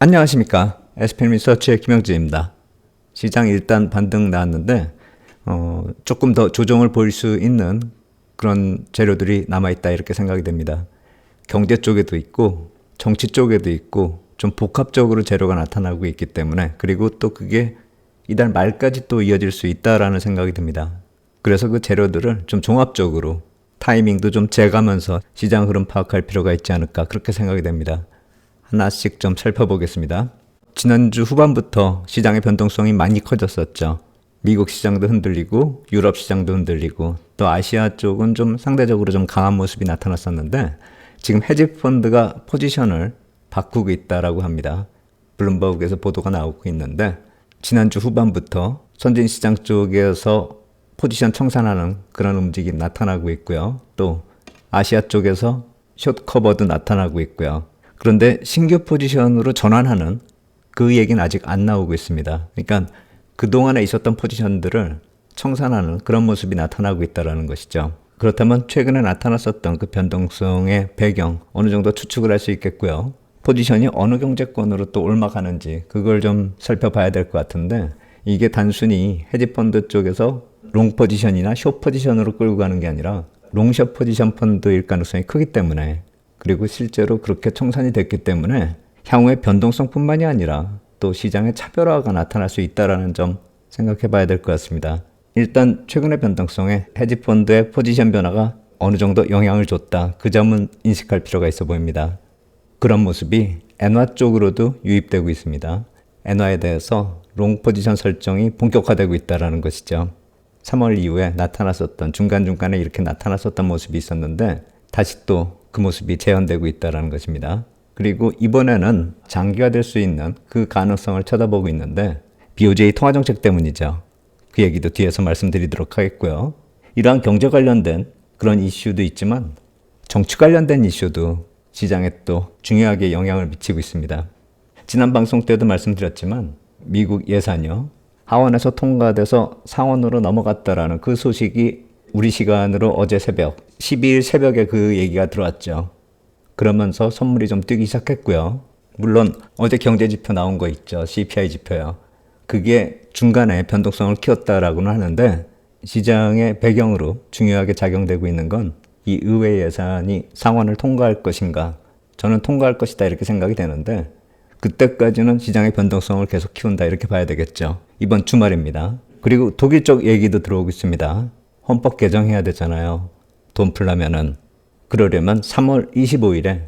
안녕하십니까. SPM 리서치의 김영진입니다. 시장 일단 반등 나왔는데 조금 더 조정을 보일 수 있는 그런 재료들이 남아있다 이렇게 생각이 됩니다. 경제 쪽에도 있고 정치 쪽에도 있고 좀 복합적으로 재료가 나타나고 있기 때문에, 그리고 또 그게 이달 말까지 또 이어질 수 있다라는 생각이 듭니다. 그래서 그 재료들을 좀 종합적으로 타이밍도 좀 재가면서 시장 흐름 파악할 필요가 있지 않을까 그렇게 생각이 됩니다. 하나씩 좀 살펴보겠습니다. 지난주 후반부터 시장의 변동성이 많이 커졌었죠. 미국 시장도 흔들리고 유럽 시장도 흔들리고 또 아시아 쪽은 좀 상대적으로 좀 강한 모습이 나타났었는데, 지금 헤지펀드가 포지션을 바꾸고 있다라고 합니다. 블룸버그에서 보도가 나오고 있는데, 지난주 후반부터 선진시장 쪽에서 포지션 청산하는 그런 움직임이 나타나고 있고요. 또 아시아 쪽에서 숏 커버도 나타나고 있고요. 그런데 신규 포지션으로 전환하는 그 얘기는 아직 안 나오고 있습니다. 그러니까 그동안에 있었던 포지션들을 청산하는 그런 모습이 나타나고 있다는 것이죠. 그렇다면 최근에 나타났었던 그 변동성의 배경 어느 정도 추측을 할 수 있겠고요. 포지션이 어느 경제권으로 또 올라가는지 그걸 좀 살펴봐야 될 것 같은데, 이게 단순히 헤지펀드 쪽에서 롱 포지션이나 숏 포지션으로 끌고 가는 게 아니라 롱숏 포지션 펀드일 가능성이 크기 때문에, 그리고 실제로 그렇게 청산이 됐기 때문에 향후의 변동성뿐만이 아니라 또 시장의 차별화가 나타날 수 있다는 점 생각해 봐야 될 것 같습니다. 일단 최근의 변동성에 헤지펀드의 포지션 변화가 어느 정도 영향을 줬다, 그 점은 인식할 필요가 있어 보입니다. 그런 모습이 엔화 쪽으로도 유입되고 있습니다. 엔화에 대해서 롱 포지션 설정이 본격화되고 있다는 것이죠. 3월 이후에 나타났었던, 중간중간에 이렇게 나타났었던 모습이 있었는데 다시 또 그 모습이 재현되고 있다는 것입니다. 그리고 이번에는 장기화 될 수 있는 그 가능성을 쳐다보고 있는데, BOJ 통화정책 때문이죠. 그 얘기도 뒤에서 말씀드리도록 하겠고요. 이러한 경제 관련된 그런 이슈도 있지만 정치 관련된 이슈도 시장에 또 중요하게 영향을 미치고 있습니다. 지난 방송 때도 말씀드렸지만 미국 예산이요, 하원에서 통과돼서 상원으로 넘어갔다라는 그 소식이 우리 시간으로 어제 새벽 12일 새벽에 그 얘기가 들어왔죠. 그러면서 선물이 좀 뛰기 시작했고요. 물론 어제 경제지표 나온 거 있죠. CPI 지표요. 그게 중간에 변동성을 키웠다라고는 하는데, 시장의 배경으로 중요하게 작용되고 있는 건 이 의회 예산이 상원을 통과할 것인가, 저는 통과할 것이다 이렇게 생각이 되는데, 그때까지는 시장의 변동성을 계속 키운다 이렇게 봐야 되겠죠. 이번 주말입니다. 그리고 독일 쪽 얘기도 들어오고 있습니다. 헌법 개정해야 되잖아요. 돈 풀려면은. 그러려면 3월 25일에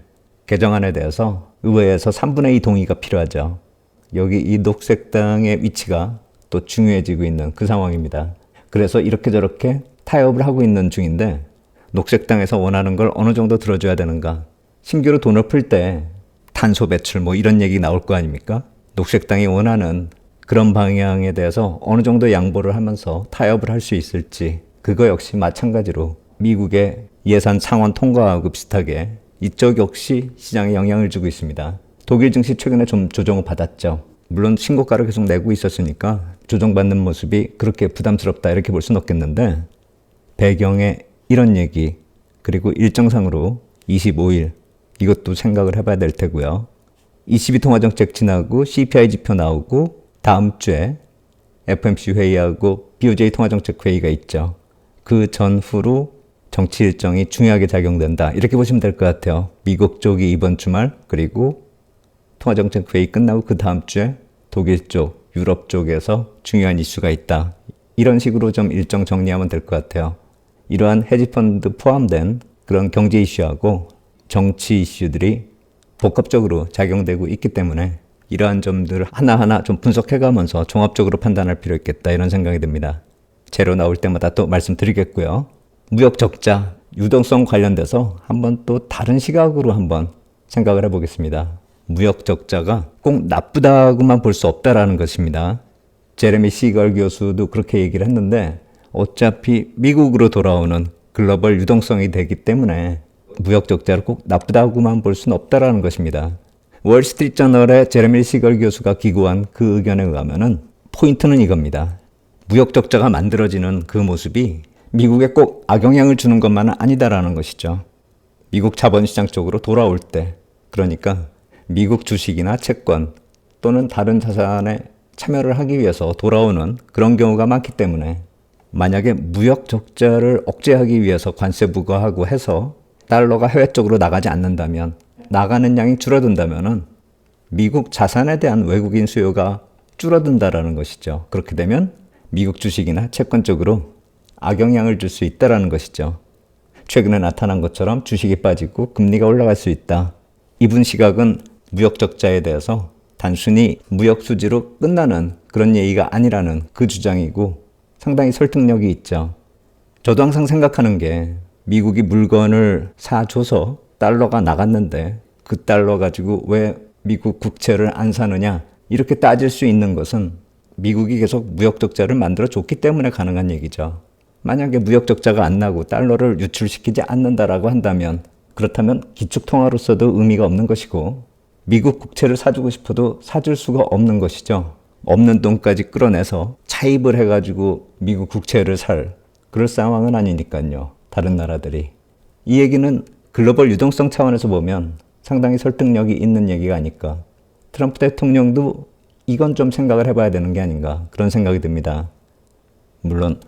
개정안에 대해서 의회에서 3분의 2 동의가 필요하죠. 여기 이 녹색당의 위치가 또 중요해지고 있는 그 상황입니다. 그래서 이렇게 저렇게 타협을 하고 있는 중인데, 녹색당에서 원하는 걸 어느 정도 들어줘야 되는가. 신규로 돈을 풀 때 탄소 배출 뭐 이런 얘기 나올 거 아닙니까? 녹색당이 원하는 그런 방향에 대해서 어느 정도 양보를 하면서 타협을 할 수 있을지, 그거 역시 마찬가지로 미국의 예산 상원 통과하고 비슷하게 이쪽 역시 시장에 영향을 주고 있습니다. 독일 증시 최근에 좀 조정을 받았죠. 물론 신고가를 계속 내고 있었으니까 조정받는 모습이 그렇게 부담스럽다 이렇게 볼 수는 없겠는데, 배경에 이런 얘기, 그리고 일정상으로 25일 이것도 생각을 해봐야 될 테고요. ECB 통화정책 지나고 CPI 지표 나오고 다음 주에 FOMC 회의하고 BOJ 통화정책 회의가 있죠. 그 전후로 정치 일정이 중요하게 작용된다 이렇게 보시면 될 것 같아요. 미국 쪽이 이번 주말, 그리고 통화정책 회의 끝나고 그 다음 주에 독일 쪽, 유럽 쪽에서 중요한 이슈가 있다. 이런 식으로 좀 일정 정리하면 될 것 같아요. 이러한 헤지펀드 포함된 그런 경제 이슈하고 정치 이슈들이 복합적으로 작용되고 있기 때문에 이러한 점들을 하나하나 좀 분석해가면서 종합적으로 판단할 필요 있겠다 이런 생각이 듭니다. 재료 나올 때마다 또 말씀드리겠고요. 무역 적자, 유동성 관련돼서 한번 또 다른 시각으로 한번 생각을 해보겠습니다. 무역 적자가 꼭 나쁘다고만 볼 수 없다라는 것입니다. 제레미 시걸 교수도 그렇게 얘기를 했는데, 어차피 미국으로 돌아오는 글로벌 유동성이 되기 때문에 무역 적자를 꼭 나쁘다고만 볼 수는 없다라는 것입니다. 월스트리트저널의 제레미 시걸 교수가 기고한 그 의견에 의하면은 포인트는 이겁니다. 무역 적자가 만들어지는 그 모습이 미국에 꼭 악영향을 주는 것만은 아니다라는 것이죠. 미국 자본시장 쪽으로 돌아올 때, 그러니까 미국 주식이나 채권, 또는 다른 자산에 참여를 하기 위해서 돌아오는 그런 경우가 많기 때문에 만약에 무역 적자를 억제하기 위해서 관세 부과하고 해서 달러가 해외 쪽으로 나가지 않는다면, 나가는 양이 줄어든다면은 미국 자산에 대한 외국인 수요가 줄어든다라는 것이죠. 그렇게 되면 미국 주식이나 채권 쪽으로 악영향을 줄 수 있다라는 것이죠. 최근에 나타난 것처럼 주식이 빠지고 금리가 올라갈 수 있다. 이분 시각은 무역 적자에 대해서 단순히 무역 수지로 끝나는 그런 얘기가 아니라는 그 주장이고 상당히 설득력이 있죠. 저도 항상 생각하는 게 미국이 물건을 사줘서 달러가 나갔는데 그 달러 가지고 왜 미국 국채를 안 사느냐, 이렇게 따질 수 있는 것은 미국이 계속 무역 적자를 만들어 줬기 때문에 가능한 얘기죠. 만약에 무역 적자가 안 나고 달러를 유출시키지 않는다라고 한다면, 그렇다면 기축통화로서도 의미가 없는 것이고 미국 국채를 사주고 싶어도 사줄 수가 없는 것이죠. 없는 돈까지 끌어내서 차입을 해가지고 미국 국채를 살 그럴 상황은 아니니까요. 다른 나라들이. 이 얘기는 글로벌 유동성 차원에서 보면 상당히 설득력이 있는 얘기가 아닐까. 트럼프 대통령도 이건 좀 생각을 해봐야 되는 게 아닌가, 그런 생각이 듭니다. 물론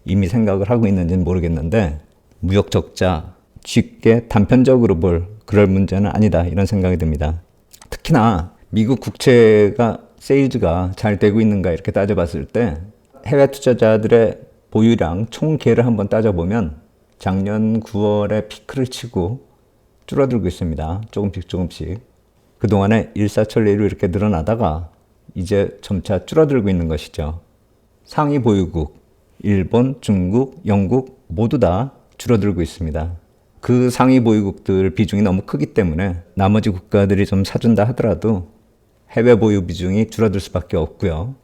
이미 생각을 하고 있는지는 모르겠는데 무역 적자 쉽게 단편적으로 볼 그럴 문제는 아니다, 이런 생각이 듭니다. 특히나 미국 국채가 세일즈가 잘 되고 있는가 이렇게 따져봤을 때 해외 투자자들의 보유량 총계를 한번 따져보면 작년 9월에 피크를 치고 줄어들고 있습니다. 조금씩. 그동안에 일사천리로 이렇게 늘어나다가 이제 점차 줄어들고 있는 것이죠. 상위 보유국, 일본, 중국, 영국 모두 다 줄어들고 있습니다. 그 상위 보유국들 비중이 너무 크기 때문에 나머지 국가들이 좀 사준다 하더라도 해외 보유 비중이 줄어들 수밖에 없고요.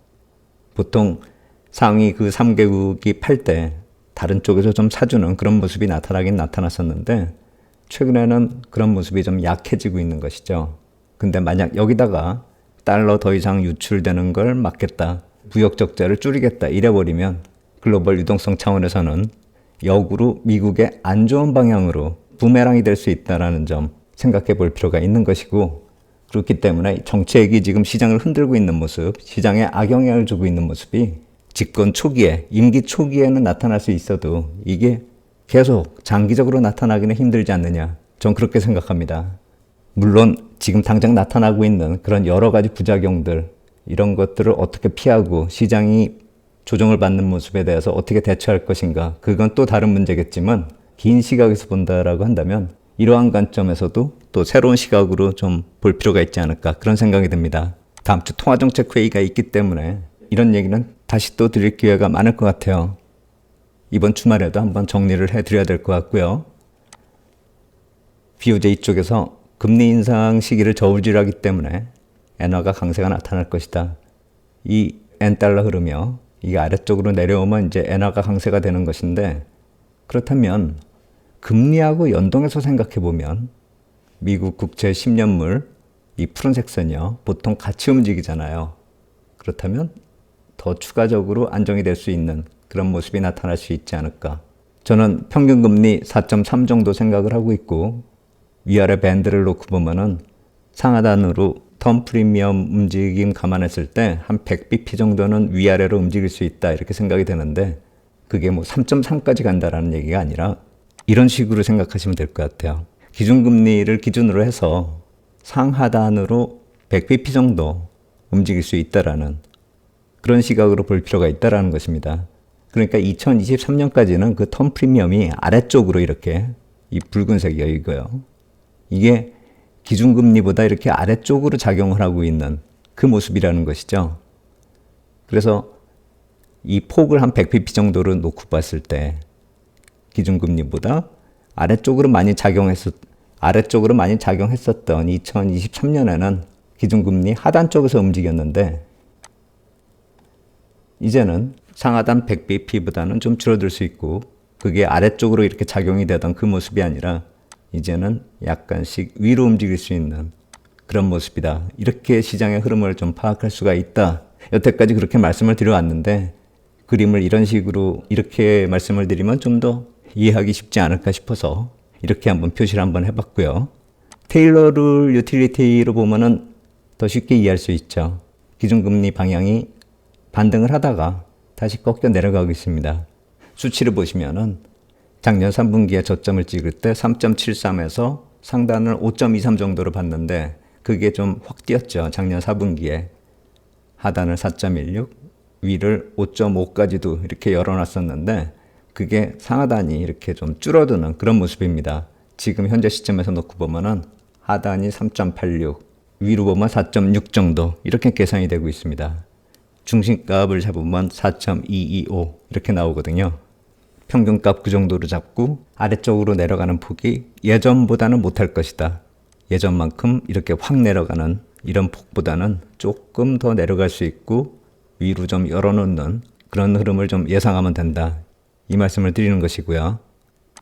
보통 상위 그 3개국이 팔 때 다른 쪽에서 좀 사주는 그런 모습이 나타나긴 나타났었는데 최근에는 그런 모습이 좀 약해지고 있는 것이죠. 근데 만약 여기다가 달러 더 이상 유출되는 걸 막겠다, 무역 적자를 줄이겠다 이래버리면 글로벌 유동성 차원에서는 역으로 미국의 안 좋은 방향으로 부메랑이 될 수 있다는 점 생각해 볼 필요가 있는 것이고, 그렇기 때문에 정책이 지금 시장을 흔들고 있는 모습, 시장에 악영향을 주고 있는 모습이 집권 초기에, 임기 초기에는 나타날 수 있어도 이게 계속 장기적으로 나타나기는 힘들지 않느냐, 전 그렇게 생각합니다. 물론 지금 당장 나타나고 있는 그런 여러 가지 부작용들, 이런 것들을 어떻게 피하고 시장이 조정을 받는 모습에 대해서 어떻게 대처할 것인가, 그건 또 다른 문제겠지만 긴 시각에서 본다라고 한다면 이러한 관점에서도 또 새로운 시각으로 좀 볼 필요가 있지 않을까, 그런 생각이 듭니다. 다음 주 통화정책회의가 있기 때문에 이런 얘기는 다시 또 드릴 기회가 많을 것 같아요. 이번 주말에도 한번 정리를 해드려야 될 것 같고요. BOJ 쪽에서 금리 인상 시기를 저울질하기 때문에 엔화가 강세가 나타날 것이다. 이 엔달러 흐르며 이게 아래쪽으로 내려오면 이제 엔화가 강세가 되는 것인데, 그렇다면 금리하고 연동해서 생각해 보면 미국 국채 10년물 이 푸른색 선이요, 보통 같이 움직이잖아요. 그렇다면 더 추가적으로 안정이 될 수 있는 그런 모습이 나타날 수 있지 않을까. 저는 평균금리 4.3 정도 생각을 하고 있고, 위아래 밴드를 놓고 보면은 상하단으로 텀 프리미엄 움직임 감안했을 때 한 100bp 정도는 위아래로 움직일 수 있다, 이렇게 생각이 되는데, 그게 뭐 3.3까지 간다라는 얘기가 아니라 이런 식으로 생각하시면 될 것 같아요. 기준금리를 기준으로 해서 상하단으로 100bp 정도 움직일 수 있다라는 그런 시각으로 볼 필요가 있다라는 것입니다. 그러니까 2023년까지는 그 텀 프리미엄이 아래쪽으로 이렇게 이 붉은색이 이거요. 이게 기준금리보다 이렇게 아래쪽으로 작용을 하고 있는 그 모습이라는 것이죠. 그래서 이 폭을 한 100bp 정도로 놓고 봤을 때 기준금리보다 아래쪽으로 많이 작용했었던 2023년에는 기준금리 하단 쪽에서 움직였는데, 이제는 상하단 100bp보다는 좀 줄어들 수 있고, 그게 아래쪽으로 이렇게 작용이 되던 그 모습이 아니라 이제는 약간씩 위로 움직일 수 있는 그런 모습이다. 이렇게 시장의 흐름을 좀 파악할 수가 있다. 여태까지 그렇게 말씀을 드려왔는데 그림을 이런 식으로 이렇게 말씀을 드리면 좀 더 이해하기 쉽지 않을까 싶어서 이렇게 한번 표시를 한번 해봤고요. 테일러 룰 유틸리티로 보면은 더 쉽게 이해할 수 있죠. 기준금리 방향이 반등을 하다가 다시 꺾여 내려가고 있습니다. 수치를 보시면은 작년 3분기에 저점을 찍을 때 3.73에서 상단을 5.23 정도로 봤는데 그게 좀 확 뛰었죠. 작년 4분기에 하단을 4.16, 위를 5.5까지도 이렇게 열어놨었는데 그게 상하단이 이렇게 좀 줄어드는 그런 모습입니다. 지금 현재 시점에서 놓고 보면은 하단이 3.86, 위로 보면 4.6 정도 이렇게 계산이 되고 있습니다. 중심값을 잡으면 4.225 이렇게 나오거든요. 평균값 그 정도로 잡고 아래쪽으로 내려가는 폭이 예전보다는 못할 것이다. 예전만큼 이렇게 확 내려가는 이런 폭보다는 조금 더 내려갈 수 있고 위로 좀 열어놓는 그런 흐름을 좀 예상하면 된다. 이 말씀을 드리는 것이고요.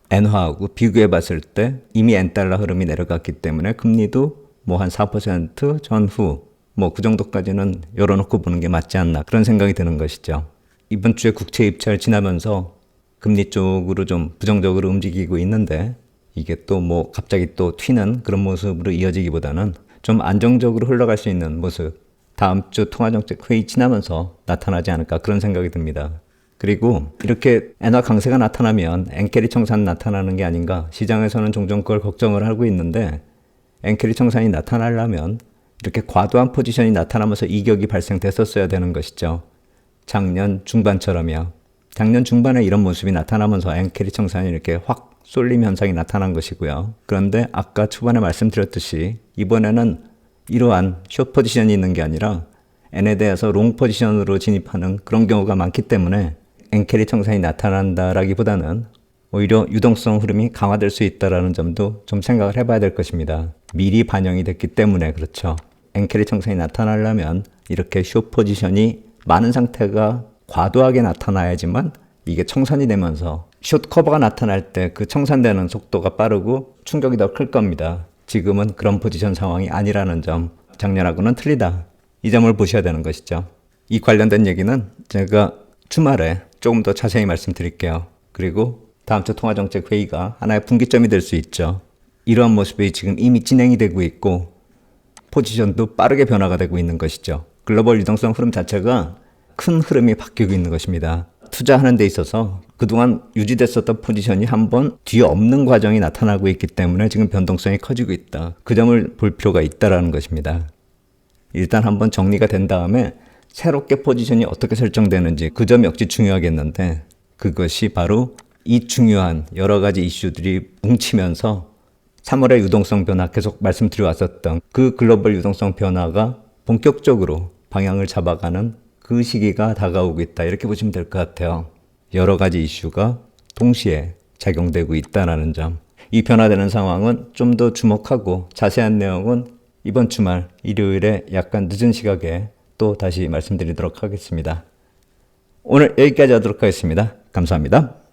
엔화하고 비교해 봤을 때 이미 엔달러 흐름이 내려갔기 때문에 금리도 뭐 한 4% 전후 뭐 그 정도까지는 열어놓고 보는 게 맞지 않나 그런 생각이 드는 것이죠. 이번 주에 국채 입찰 지나면서 금리 쪽으로 좀 부정적으로 움직이고 있는데 이게 또 뭐 갑자기 또 튀는 그런 모습으로 이어지기보다는 좀 안정적으로 흘러갈 수 있는 모습 다음 주 통화정책 회의 지나면서 나타나지 않을까 그런 생각이 듭니다. 그리고 이렇게 엔화 강세가 나타나면 엔캐리 청산 나타나는 게 아닌가 시장에서는 종종 그걸 걱정을 하고 있는데 엔캐리 청산이 나타나려면 이렇게 과도한 포지션이 나타나면서 이격이 발생됐었어야 되는 것이죠. 작년 중반처럼요. 작년 중반에 이런 모습이 나타나면서 엔캐리 청산이 이렇게 확 쏠림 현상이 나타난 것이고요. 그런데 아까 초반에 말씀드렸듯이 이번에는 이러한 숏 포지션이 있는 게 아니라 N에 대해서 롱 포지션으로 진입하는 그런 경우가 많기 때문에 엔캐리 청산이 나타난다라기보다는 오히려 유동성 흐름이 강화될 수 있다는 점도 좀 생각을 해봐야 될 것입니다. 미리 반영이 됐기 때문에 그렇죠. 엔캐리 청산이 나타나려면 이렇게 숏 포지션이 많은 상태가 과도하게 나타나야지만 이게 청산이 되면서 숏 커버가 나타날 때 그 청산되는 속도가 빠르고 충격이 더 클 겁니다. 지금은 그런 포지션 상황이 아니라는 점, 작년하고는 틀리다. 이 점을 보셔야 되는 것이죠. 이 관련된 얘기는 제가 주말에 조금 더 자세히 말씀드릴게요. 그리고 다음 주 통화정책 회의가 하나의 분기점이 될 수 있죠. 이러한 모습이 지금 이미 진행이 되고 있고 포지션도 빠르게 변화가 되고 있는 것이죠. 글로벌 유동성 흐름 자체가 큰 흐름이 바뀌고 있는 것입니다. 투자하는 데 있어서 그동안 유지됐었던 포지션이 한번 뒤에 없는 과정이 나타나고 있기 때문에 지금 변동성이 커지고 있다. 그 점을 볼 필요가 있다는 것입니다. 일단 한번 정리가 된 다음에 새롭게 포지션이 어떻게 설정되는지 그 점 역시 중요하겠는데 그것이 바로 이 중요한 여러 가지 이슈들이 뭉치면서 3월의 유동성 변화 계속 말씀드려 왔었던 그 글로벌 유동성 변화가 본격적으로 방향을 잡아가는 그 시기가 다가오고 있다. 이렇게 보시면 될 것 같아요. 여러 가지 이슈가 동시에 작용되고 있다는 점. 이 변화되는 상황은 좀 더 주목하고 자세한 내용은 이번 주말 일요일에 약간 늦은 시각에 또 다시 말씀드리도록 하겠습니다. 오늘 여기까지 하도록 하겠습니다. 감사합니다.